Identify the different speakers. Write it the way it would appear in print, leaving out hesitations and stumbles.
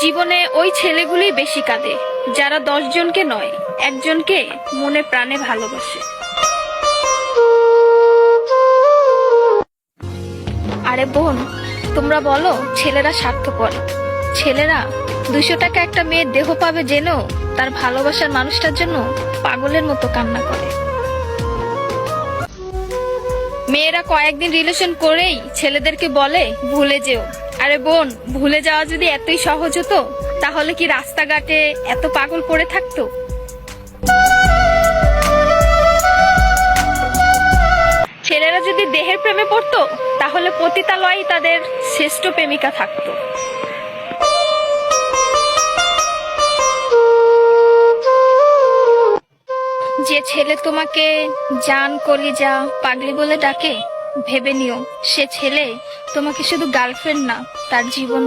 Speaker 1: জীবনে ওই ছেলেগুলোই বেশি কাঁদে যারা 10 জনকে নয়, একজনকে মনে প্রাণে ভালোবাসে। আরে বোন, তোমরা বলো ছেলেরা স্বার্থপর। ছেলেরা 200 টাকা একটা মেয়ের দেহ পাবে জেনেও তার ভালোবাসার মানুষটার জন্য পাগলের মতো কান্না করে। মেয়েরা কয়েকদিন রিলেশন করেই ছেলেদেরকে বলে ভুলে যেও। আরে বোন, ভুলে যাওয়া যদি এতই সহজ হতো তাহলে কি রাস্তাঘাটে এত পাগল পড়ে থাকতো? ছেলেরা যদি দেহের প্রেমে পড়তো তাহলে পতিতালয়েই তাদের শ্রেষ্ঠ প্রেমিকা থাকতো। যে ছেলে তোমাকে জান, কলিজা, পাগলি বলে ডাকে, ভেবে নিও সে ছেলে তোমাকে শুধু গার্লফ্রেন্ড না, তার জীবন